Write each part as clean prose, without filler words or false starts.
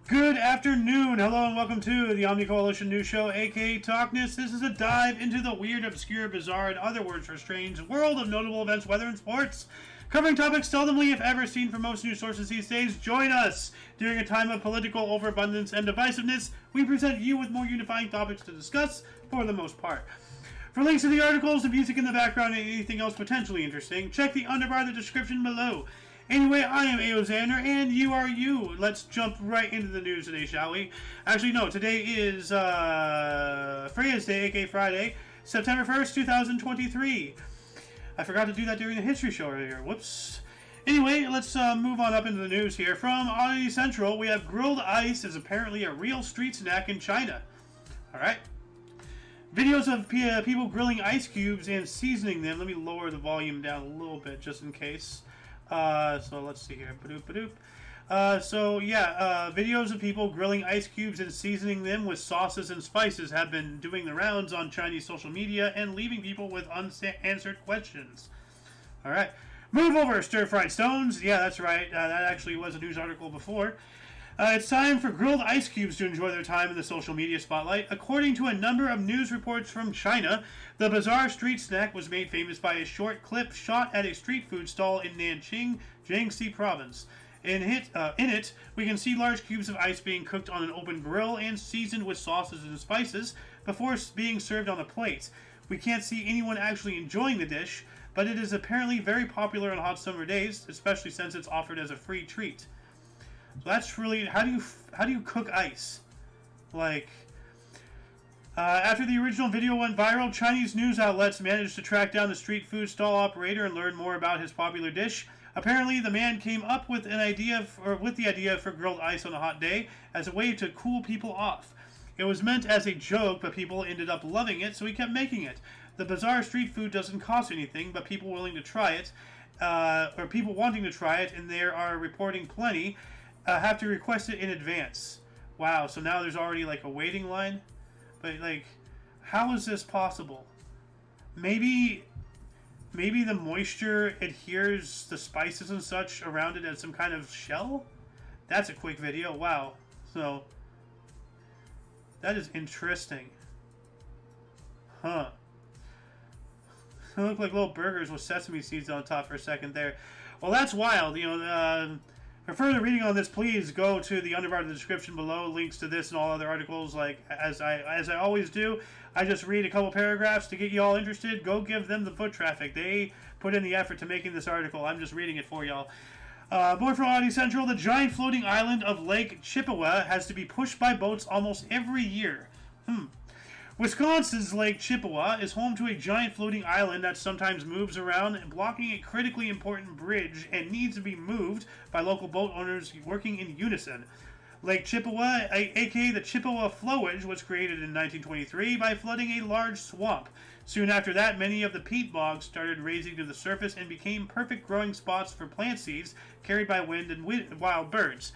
Good afternoon, hello and welcome to the Omni Coalition News Show, aka TOCNS. This is a dive into the weird, obscure, bizarre, and other words for strange world of notable events, weather, and sports. Covering topics seldomly, if ever, seen from most news sources these days. Join us! During a time of political overabundance and divisiveness, we present you with more unifying topics to discuss, for the most part. For links to the articles, the music in the background, and anything else potentially interesting, check the underbar in the description below. Anyway, I am Aoxander, and you are you. Let's jump right into the news today, shall we? Actually, no, today is Freya's Day, aka Friday, September 1st, 2023. I forgot to do that during the history show earlier. Whoops. Anyway, let's move on up into the news here. From Omni Central, we have grilled ice is apparently a real street snack in China. Alright. Videos of people grilling ice cubes and seasoning them. Let me lower the volume down a little bit just in case. So let's see here. Videos of people grilling ice cubes and seasoning them with sauces and spices have been doing the rounds on Chinese social media and leaving people with unanswered questions. Alright. Move over, stir-fried stones. Yeah, that's right. That actually was a news article before. It's time for grilled ice cubes to enjoy their time in the social media spotlight. According to a number of news reports from China, the bizarre street snack was made famous by a short clip shot at a street food stall in Nanjing, Jiangxi province. In it, we can see large cubes of ice being cooked on an open grill and seasoned with sauces and spices before being served on a plate. We can't see anyone actually enjoying the dish, but it is apparently very popular on hot summer days, especially since it's offered as a free treat. So that's really, how do you cook ice? Like, after the original video went viral, Chinese news outlets managed to track down the street food stall operator and learn more about his popular dish. Apparently, the man came up with the idea for grilled ice on a hot day as a way to cool people off. It was meant as a joke, but people ended up loving it, so he kept making it. The bizarre street food doesn't cost anything, but people willing to try it, or people wanting to try it, and there are reporting plenty, have to request it in advance. Wow, so now there's already like a waiting line? But like, how is this possible? Maybe the moisture adheres the spices and such around it as some kind of shell? That's a quick video, wow. So, that is interesting. Huh. They look like little burgers with sesame seeds on top for a second there. Well, that's wild, you know. For further reading on this, please go to the underbar in the description below. Links to this and all other articles. Like as I always do, I just read a couple paragraphs to get you all interested. Go give them the foot traffic. They put in the effort to making this article. I'm just reading it for y'all. More from Omni Central. The giant floating island of Lake Chippewa has to be pushed by boats almost every year. Wisconsin's Lake Chippewa is home to a giant floating island that sometimes moves around, blocking a critically important bridge and needs to be moved by local boat owners working in unison. Lake Chippewa, aka the Chippewa Flowage, was created in 1923 by flooding a large swamp. Soon after that, many of the peat bogs started raising to the surface and became perfect growing spots for plant seeds carried by wind and wild birds.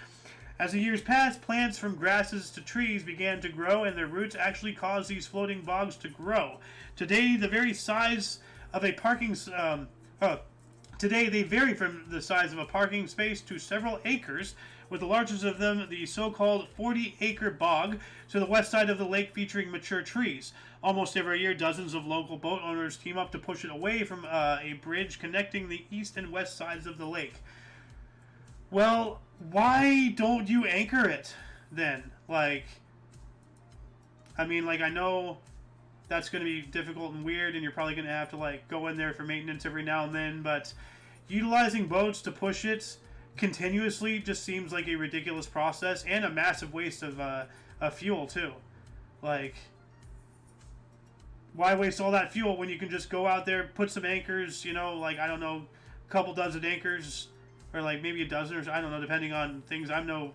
As the years passed, plants from grasses to trees began to grow, and their roots actually caused these floating bogs to grow. Today, they vary from the size of a parking space to several acres, with the largest of them the so-called 40-acre bog to the west side of the lake, featuring mature trees. Almost every year, dozens of local boat owners team up to push it away from a bridge connecting the east and west sides of the lake. Well, why don't you anchor it then? Like, I mean, like, I know that's going to be difficult and weird, and you're probably going to have to, like, go in there for maintenance every now and then, but utilizing boats to push it continuously just seems like a ridiculous process and a massive waste of fuel, too. Like, why waste all that fuel when you can just go out there, put some anchors, you know, like, I don't know, a couple dozen anchors, or like maybe a dozen, or I don't know, depending on things. I'm no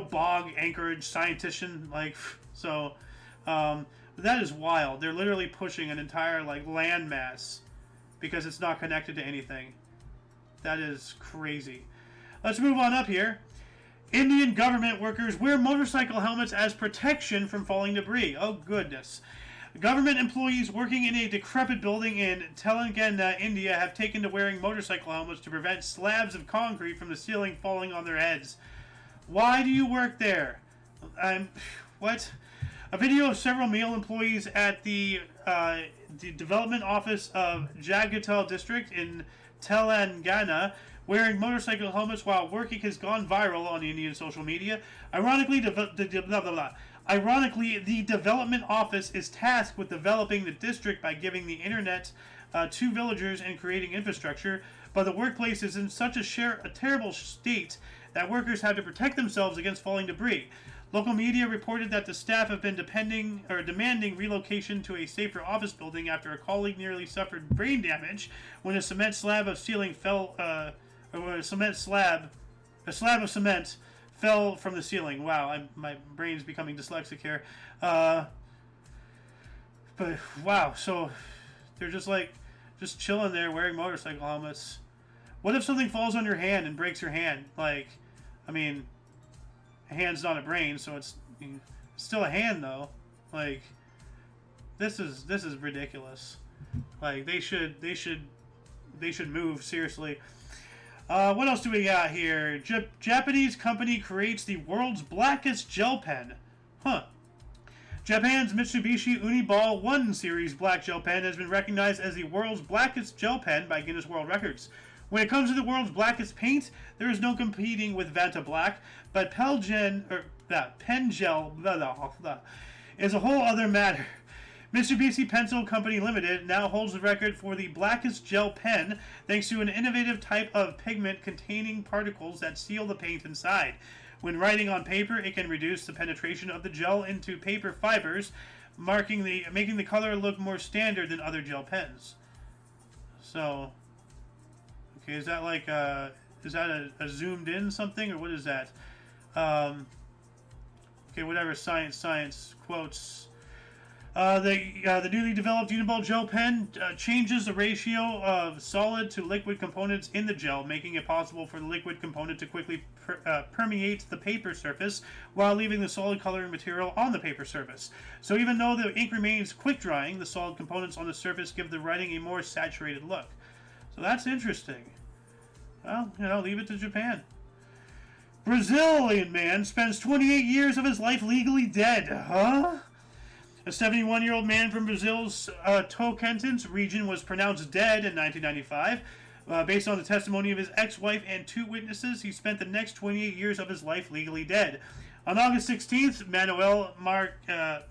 bog anchorage scientist, like, so that is wild. They're literally pushing an entire like landmass because it's not connected to anything. That is crazy. Let's move on up here. Indian government workers wear motorcycle helmets as protection from falling debris. Oh goodness. Government employees working in a decrepit building in Telangana, India, have taken to wearing motorcycle helmets to prevent slabs of concrete from the ceiling falling on their heads. Why do you work there? What? A video of several male employees at the development office of Jagatal district in Telangana wearing motorcycle helmets while working has gone viral on Indian social media. Ironically, the development office is tasked with developing the district by giving the internet to villagers and creating infrastructure, but the workplace is in such a terrible state that workers have to protect themselves against falling debris. Local media reported that the staff have been demanding relocation to a safer office building after a colleague nearly suffered brain damage when a cement slab of ceiling fell. A slab of cement fell from the ceiling. Wow, my brain's becoming dyslexic here. But wow, so they're just chilling there wearing motorcycle helmets. What if something falls on your hand and breaks your hand? Like, I mean, a hand's not a brain, so it's still a hand though. Like, this is ridiculous. Like, they should move seriously. What else do we got here? Japanese company creates the world's blackest gel pen. Huh. Japan's Mitsubishi Uniball 1 series black gel pen has been recognized as the world's blackest gel pen by Guinness World Records. When it comes to the world's blackest paint, there is no competing with Vanta Black, but pen gel is a whole other matter. Mitsubishi Pencil Company Limited now holds the record for the blackest gel pen thanks to an innovative type of pigment containing particles that seal the paint inside. When writing on paper, it can reduce the penetration of the gel into paper fibers, making the color look more standard than other gel pens. So, okay, is that like a zoomed in something, or what is that? Okay, whatever. Science quotes. The newly developed Uniball gel pen changes the ratio of solid to liquid components in the gel, making it possible for the liquid component to quickly permeate the paper surface while leaving the solid coloring material on the paper surface. So even though the ink remains quick drying, the solid components on the surface give the writing a more saturated look. So that's interesting. Well, leave it to Japan. Brazilian man spends 28 years of his life legally dead. Huh? A 71-year-old man from Brazil's TOCNS region was pronounced dead in 1995. Based on the testimony of his ex-wife and 2 witnesses, he spent the next 28 years of his life legally dead. On August 16th, Manuel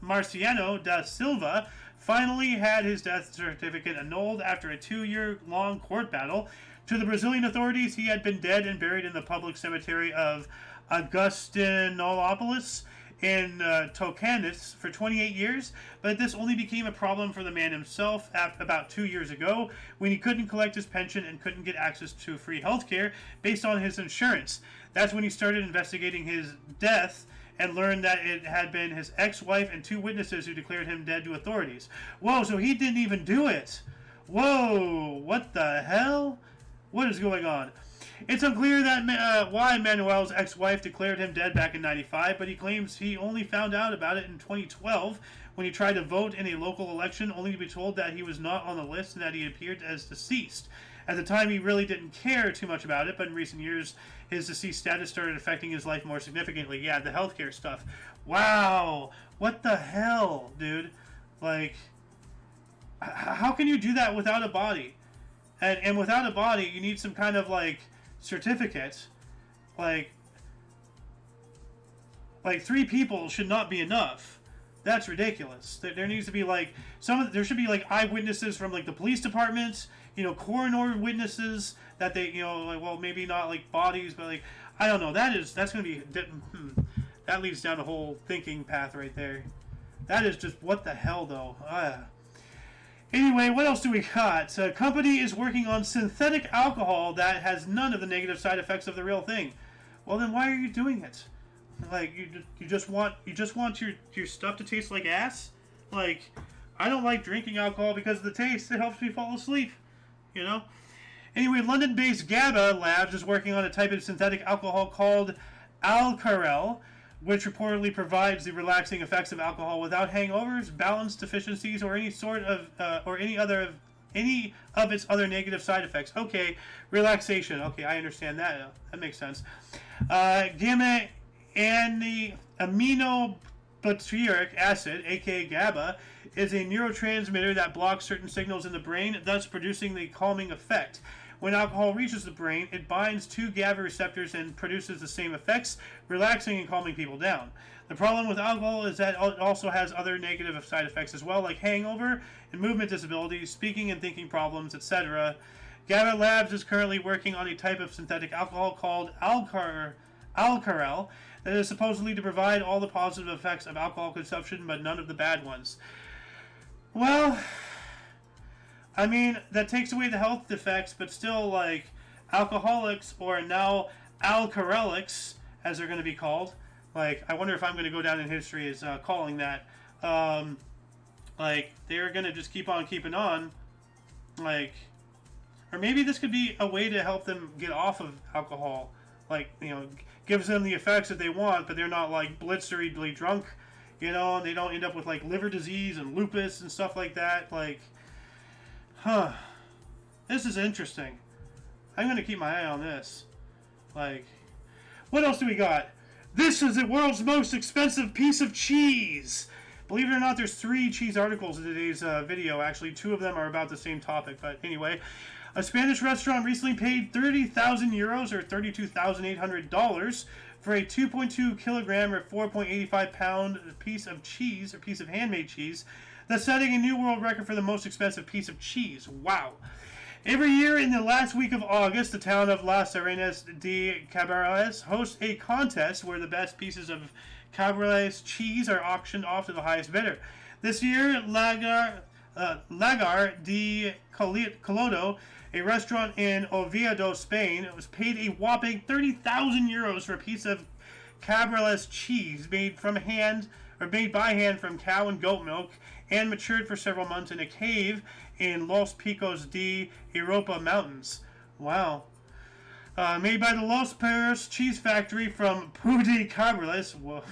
Marciano da Silva finally had his death certificate annulled after a 2-year-long court battle. To the Brazilian authorities, he had been dead and buried in the public cemetery of Agostinópolis in TOCNS for 28 years, but this only became a problem for the man himself about 2 years ago when he couldn't collect his pension and couldn't get access to free healthcare based on his insurance. That's when he started investigating his death and learned that it had been his ex-wife and 2 witnesses who declared him dead to authorities. Whoa, so he didn't even do it. Whoa, what the hell? What is going on? It's unclear why Manuel's ex-wife declared him dead back in '95, but he claims he only found out about it in 2012 when he tried to vote in a local election, only to be told that he was not on the list and that he appeared as deceased. At the time, he really didn't care too much about it, but in recent years, his deceased status started affecting his life more significantly. Yeah, the healthcare stuff. Wow, what the hell, dude? Like, how can you do that without a body? And without a body, you need some kind of, like, certificate. Like 3 people should not be enough. That's ridiculous. There needs to be, like, there should be, like, eyewitnesses from, like, the police department, coroner witnesses that they, like, well, maybe not, like, bodies, but, like, I don't know. That's going to be, that leads down a whole thinking path right there. That is just, what the hell, though? Anyway, what else do we got? A company is working on synthetic alcohol that has none of the negative side effects of the real thing. Well, then why are you doing it? Like, you just want your stuff to taste like ass? Like, I don't like drinking alcohol because of the taste. It helps me fall asleep, Anyway, London-based GABA Labs is working on a type of synthetic alcohol called Alcarel, which reportedly provides the relaxing effects of alcohol without hangovers, balance deficiencies, or any of its other negative side effects. Okay, relaxation. Okay, I understand that. That makes sense. And the aminobutyric acid, aka GABA, is a neurotransmitter that blocks certain signals in the brain, thus producing the calming effect. When alcohol reaches the brain, it binds to GABA receptors and produces the same effects, relaxing and calming people down. The problem with alcohol is that it also has other negative side effects as well, like hangover and movement disabilities, speaking and thinking problems, etc. GABA Labs is currently working on a type of synthetic alcohol called Alcarel that is supposedly to provide all the positive effects of alcohol consumption, but none of the bad ones. Well, I mean, that takes away the health effects, but still, like, alcoholics, or now alcoholics, as they're going to be called. Like, I wonder if I'm going to go down in history as calling that. Like, they're going to just keep on keeping on. Like, or maybe this could be a way to help them get off of alcohol. Like, you know, gives them the effects that they want, but they're not, like, blitzerly drunk, you know, and they don't end up with, like, liver disease and lupus and stuff like that. Like, huh. This is interesting. I'm going to keep my eye on this. Like, what else do we got? This is the world's most expensive piece of cheese. Believe it or not, there's 3 cheese articles in today's video. Actually, 2 of them are about the same topic. But anyway, a Spanish restaurant recently paid 30,000 euros or $32,800 for a 2.2 kilogram or 4.85 pound piece of cheese, or piece of handmade cheese, that's setting a new world record for the most expensive piece of cheese. Wow. Every year in the last week of August, the town of Las Arenas de Cabrales hosts a contest where the best pieces of Cabrales cheese are auctioned off to the highest bidder. This year, Lagar de Colodo, a restaurant in Oviedo, Spain, was paid a whopping 30,000 euros for a piece of Cabrales cheese made by hand from cow and goat milk and matured for several months in a cave in Los Picos de Europa Mountains. Wow. Made by the Los Perros Cheese Factory from Puy Cabrales. Whoa.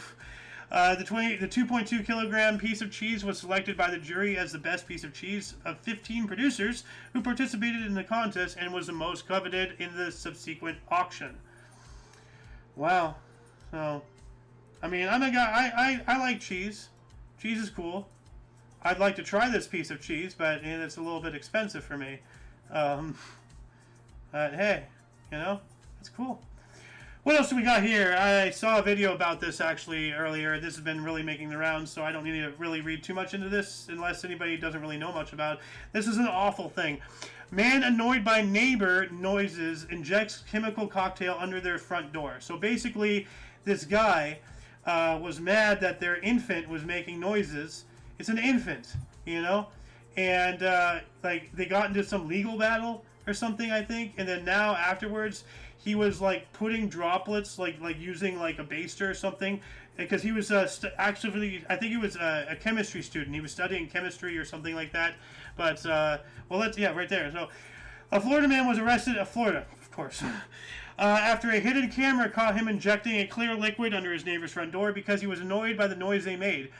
The 2.2 kilogram piece of cheese was selected by the jury as the best piece of cheese of 15 producers who participated in the contest and was the most coveted in the subsequent auction. Wow. So, I mean, I'm a guy. I like cheese. Cheese is cool. I'd like to try this piece of cheese, but it's a little bit expensive for me. Hey, you know, it's cool. What else do we got here? I saw a video about this actually earlier. This has been really making the rounds, so I don't need to really read too much into this unless anybody doesn't really know much about it. This is an awful thing. Man annoyed by neighbor noises injects chemical cocktail under their front door. So basically, this guy was mad that their infant was making noises. It's an infant, you know? And, like, they got into some legal battle or something, I think. And then now, afterwards, he was, like, putting droplets, like using, like, a baster or something. Because he was, actually, I think he was a chemistry student. He was studying chemistry or something like that. But, well, yeah, right there. So, a Florida man was arrested, Florida, of course. After a hidden camera caught him injecting a clear liquid under his neighbor's front door because he was annoyed by the noise they made.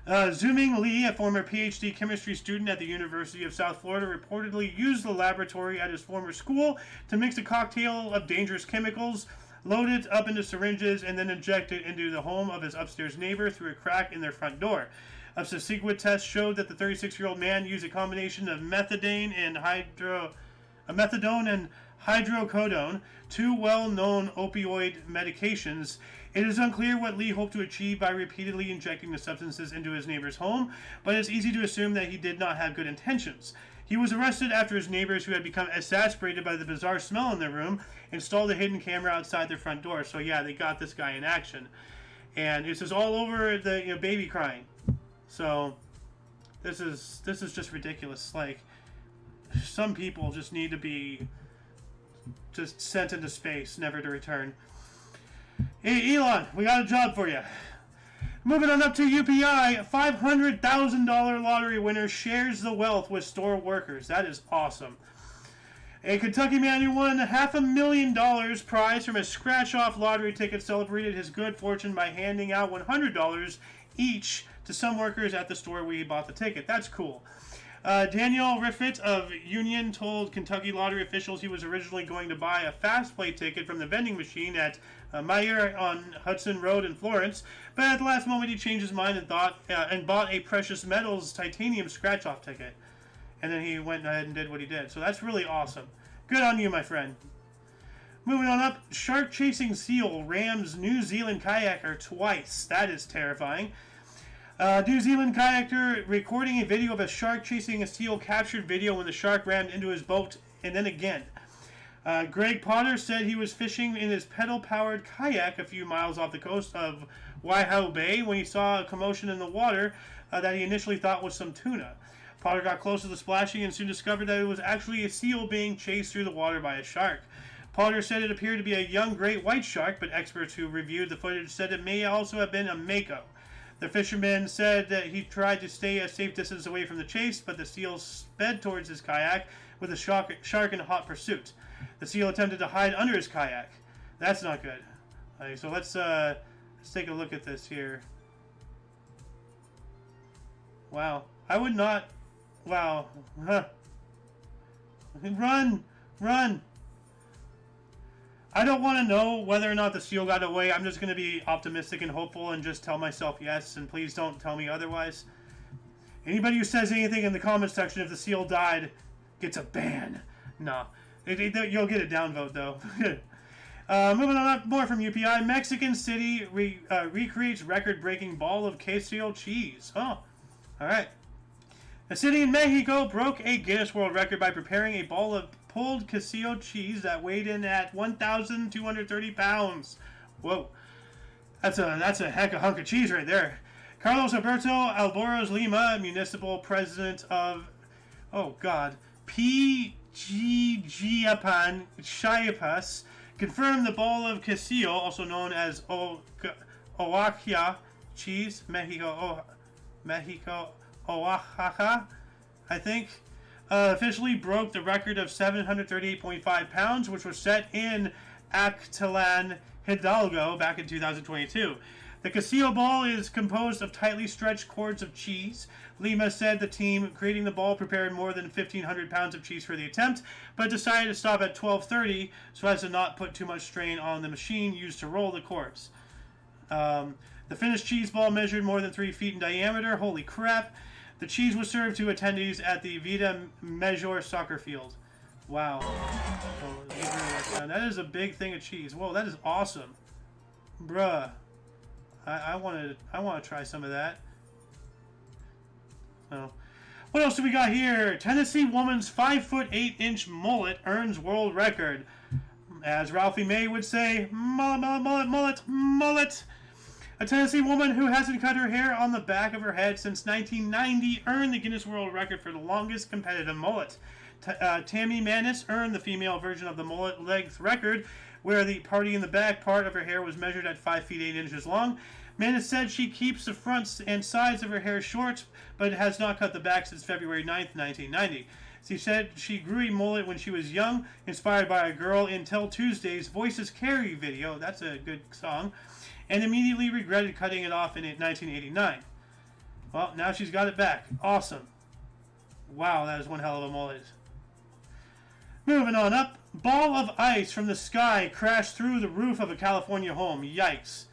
Zuming Lee, a former PhD chemistry student at the University of South Florida, reportedly used the laboratory at his former school to mix a cocktail of dangerous chemicals, load it up into syringes, and then inject it into the home of his upstairs neighbor through a crack in their front door. A subsequent test showed that the 36-year-old man used a combination of methadone and hydrocodone, 2 well-known opioid medications. It is unclear what Lee hoped to achieve by repeatedly injecting the substances into his neighbor's home, but it's easy to assume that he did not have good intentions. He was arrested after his neighbors, who had become exasperated by the bizarre smell in their room, installed a hidden camera outside their front door. So yeah, they got this guy in action. And this is all over the baby crying. So this is just ridiculous. Like, some people just need to be just sent into space, never to return. Hey, Elon, we got a job for you. Moving on up to UPI, $500,000 lottery winner shares the wealth with store workers. That is awesome. A Kentucky man who won $500,000 prize from a scratch-off lottery ticket celebrated his good fortune by handing out $100 each to some workers at the store where he bought the ticket. That's cool. Daniel Riffett of Union told Kentucky lottery officials he was originally going to buy a fast play ticket from the vending machine at Meyer on Hudson Road in Florence, but at the last moment he changed his mind and bought a precious metals titanium scratch-off ticket. And then he went ahead and did what he did. So that's really awesome. Good on you, my friend. Moving on up, shark-chasing seal rams New Zealand kayaker twice. That is terrifying. New Zealand kayaker recording a video of a shark chasing a seal captured video when the shark rammed into his boat and then again. Greg Potter said he was fishing in his pedal-powered kayak a few miles off the coast of Waihau Bay when he saw a commotion in the water that he initially thought was some tuna. Potter got close to the splashing and soon discovered that it was actually a seal being chased through the water by a shark. Potter said it appeared to be a young great white shark, but experts who reviewed the footage said it may also have been a mako. The fisherman said that he tried to stay a safe distance away from the chase, but the seal sped towards his kayak with a shark in hot pursuit. The seal attempted to hide under his kayak. That's not good. So let's take a look at this here. Wow. I would not... Wow. Huh. Run! Run! I don't want to know whether or not the seal got away. I'm just going to be optimistic and hopeful and just tell myself yes, and please don't tell me otherwise. Anybody who says anything in the comments section if the seal died gets a ban. No. You'll get a downvote, though. Moving on up, more from UPI. Mexican City recreates record-breaking ball of queso cheese. Oh, all right. A city in Mexico broke a Guinness World Record by preparing a ball of pulled queso cheese that weighed in at 1,230 pounds. Whoa. That's a heck of a hunk of cheese right there. Carlos Alberto Alboros Lima, municipal president of, oh God, Chiapan, confirmed the ball of queso, also known as Oaxaca cheese, Mexico, Oaxaca, I think, officially broke the record of 738.5 pounds, which was set in Actlan, Hidalgo back in 2022. The queso ball is composed of tightly stretched cords of cheese. Lima said the team creating the ball prepared more than 1,500 pounds of cheese for the attempt, but decided to stop at 1,230 so as to not put too much strain on the machine used to roll the corpse. The finished cheese ball measured more than 3 feet in diameter. Holy crap. The cheese was served to attendees at the Vida Major soccer field. Wow. Oh, that is a big thing of cheese. Whoa, that is awesome. Bruh. I want to try some of that. Oh. What else do we got here? Tennessee woman's 5'8" mullet earns world record. As Ralphie May would say, mullet, mullet, mullet, mullet, mullet. A Tennessee woman who hasn't cut her hair on the back of her head since 1990 earned the Guinness World Record for the longest competitive mullet. Tammy Manis earned the female version of the mullet length record, where the party in the back part of her hair was measured at 5 feet 8 inches long. Manis said she keeps the fronts and sides of her hair short, but has not cut the back since February 9th, 1990. She said she grew a mullet when she was young, inspired by a girl in Tell Tuesday's Voices Carry video. That's a good song. And immediately regretted cutting it off in 1989. Well, now she's got it back. Awesome. Wow, that is one hell of a mullet. Moving on up. Ball of ice from the sky crashed through the roof of a California home. Yikes.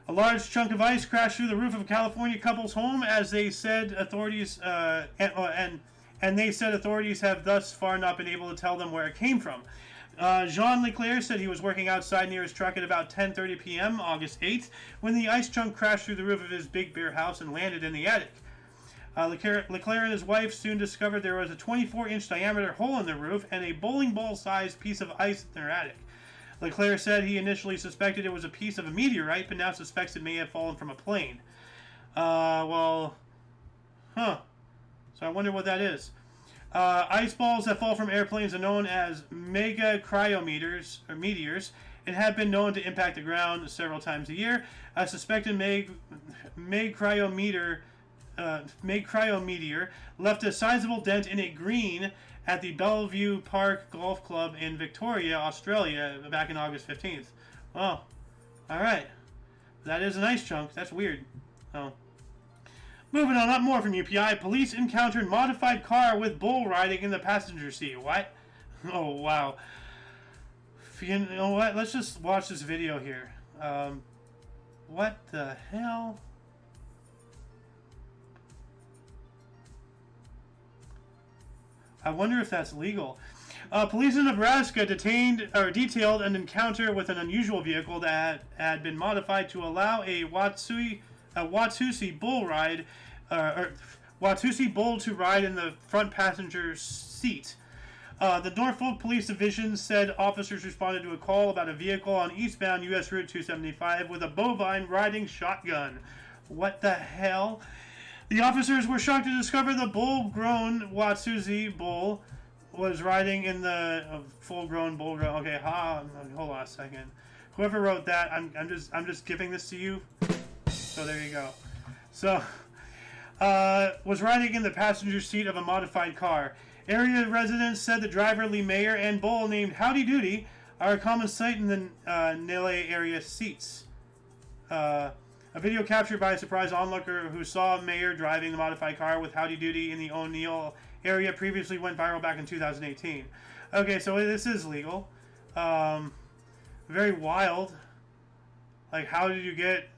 A large chunk of ice crashed through the roof of a California couple's home, as they said authorities and they said authorities have thus far not been able to tell them where it came from. Jean Leclerc said he was working outside near his truck at about 10:30 p.m. August 8th when the ice chunk crashed through the roof of his Big Bear house and landed in the attic. Leclerc and his wife soon discovered there was a 24-inch diameter hole in the roof and a bowling ball-sized piece of ice in their attic. Leclerc said he initially suspected it was a piece of a meteorite, but now suspects it may have fallen from a plane. So I wonder what that is. Ice balls that fall from airplanes are known as mega cryometers or meteors and have been known to impact the ground several times a year. A suspected cryometeor left a sizable dent in a green at the Bellevue Park Golf Club in Victoria, Australia, back in August 15th. Oh, all right. That is an ice chunk. That's weird. Oh. Moving on up, more from UPI. Police encountered modified car with bull riding in the passenger seat. What? Oh, wow. You know what? Let's just watch this video here. What the hell? I wonder if that's legal. Police in Nebraska detailed an encounter with an unusual vehicle that had been modified to allow a Watusi bull ride, or Watusi bull to ride in the front passenger seat. The Norfolk Police Division said officers responded to a call about a vehicle on eastbound U.S. Route 275 with a bovine riding shotgun. What the hell? The officers were shocked to discover the bull-grown Watusi bull was riding in the full-grown bull-grown. Okay, hold on a second. Whoever wrote that, I'm just giving this to you. So there you go. So, was riding in the passenger seat of a modified car. Area residents said the driver, Lee Mayer, and bull named Howdy Doody are a common sight in the Nele area seats. A video captured by a surprised onlooker who saw Mayer driving the modified car with Howdy Doody in the O'Neill area previously went viral back in 2018. Okay, so this is legal. Very wild. Like, how did you get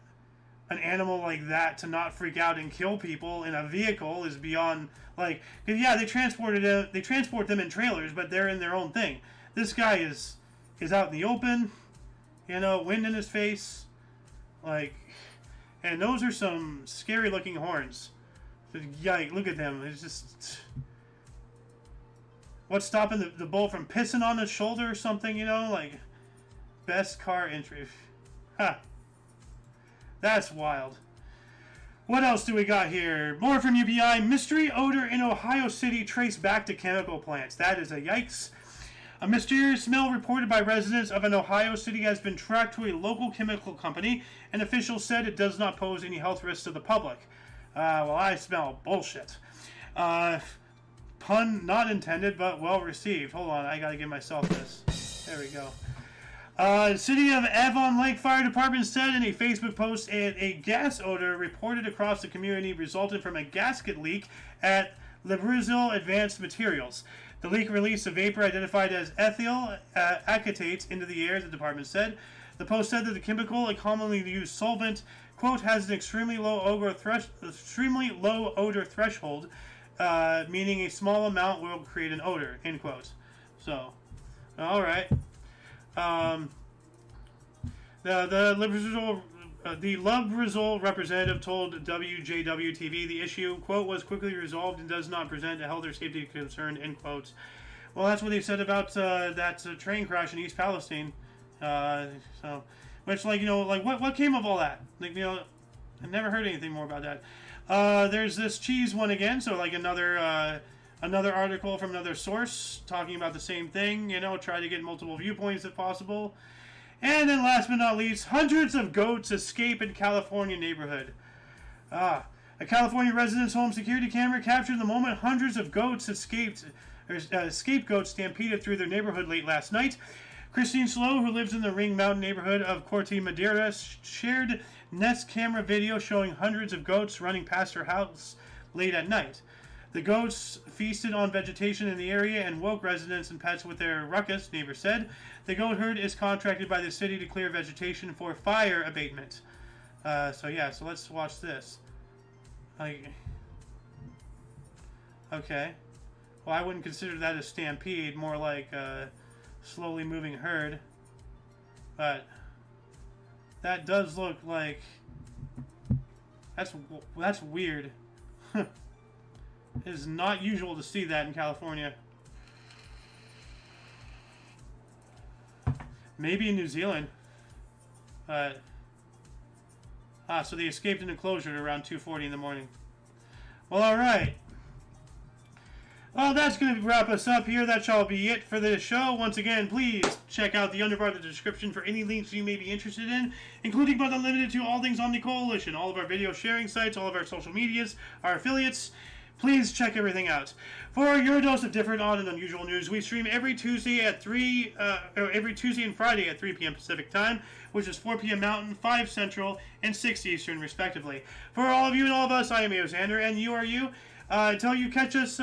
an animal like that to not freak out and kill people in a vehicle is beyond, like, yeah, they transport them in trailers, but they're in their own thing. This guy is out in the open, you know, wind in his face, like, and those are some scary looking horns. Yikes, look at them. It's just, what's stopping the bull from pissing on his shoulder or something, you know, like, best car entry. Ha. That's wild. What else do we got here? More from UPI. Mystery odor in Ohio City traced back to chemical plants. That is a yikes. A mysterious smell reported by residents of an Ohio City has been tracked to a local chemical company, and officials said it does not pose any health risks to the public. Well, I smell bullshit. Pun not intended, but well received. Hold on, I gotta give myself this. There we go. City of Avon Lake Fire Department said in a Facebook post a gas odor reported across the community resulted from a gasket leak at Lebrizil Advanced Materials. The leak released a vapor identified as ethyl acetate into the air, the department said. The post said that the chemical, a commonly used solvent, quote, has an extremely low odor threshold, meaning a small amount will create an odor, end quote. So, all right. The Lubrizol representative told WJW-TV the issue, quote, was quickly resolved and does not present a health or safety concern, end quote. Well, that's what they said about that train crash in East Palestine. So, which, like, you know, like, what came of all that? Like, you know, I never heard anything more about that. There's this cheese one again, so, like, another article from another source talking about the same thing, you know, try to get multiple viewpoints if possible. And then last but not least, hundreds of goats escape in California neighborhood. A California resident's home security camera captured the moment hundreds of goats scapegoats stampeded through their neighborhood late last night. Christine Slow, who lives in the Ring Mountain neighborhood of Corte Madera, shared Nest camera video showing hundreds of goats running past her house late at night. The goats feasted on vegetation in the area and woke residents and pets with their ruckus, neighbors said. The goat herd is contracted by the city to clear vegetation for fire abatement. So let's watch this. Okay. Well, I wouldn't consider that a stampede, more like a slowly moving herd. But that does look like... That's weird. It is not usual to see that in California. Maybe in New Zealand. So they escaped an enclosure at around 2:40 in the morning. Well, alright. Well, that's going to wrap us up here. That shall be it for this show. Once again, please check out the underbar of the description for any links you may be interested in, including but not limited to all things Omni Coalition, all of our video sharing sites, all of our social medias, our affiliates. Please check everything out. For your dose of different, odd, and unusual news, we stream every Tuesday and Friday at 3 p.m. Pacific Time. which is 4 p.m. Mountain, 5 Central, and 6 Eastern, respectively. For all of you and all of us, I am Xander, and you are you. Until you catch us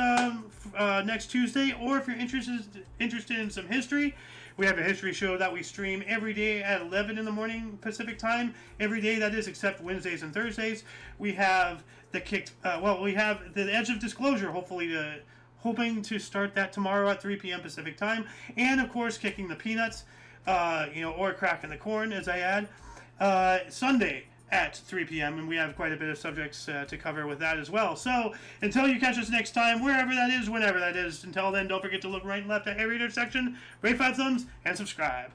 next Tuesday, or if you're interested in some history, we have a history show that we stream every day at 11 in the morning Pacific time. Every day, that is, except Wednesdays and Thursdays. We have we have the Edge of Disclosure, hoping to start that tomorrow at 3 p.m. Pacific time. And, of course, Kicking the Peanuts, or Cracking the Corn, as I add, Sunday at 3 p.m. And we have quite a bit of subjects to cover with that as well. So, until you catch us next time, wherever that is, whenever that is, until then, don't forget to look right and left at every intersection, rate 5 thumbs, and subscribe.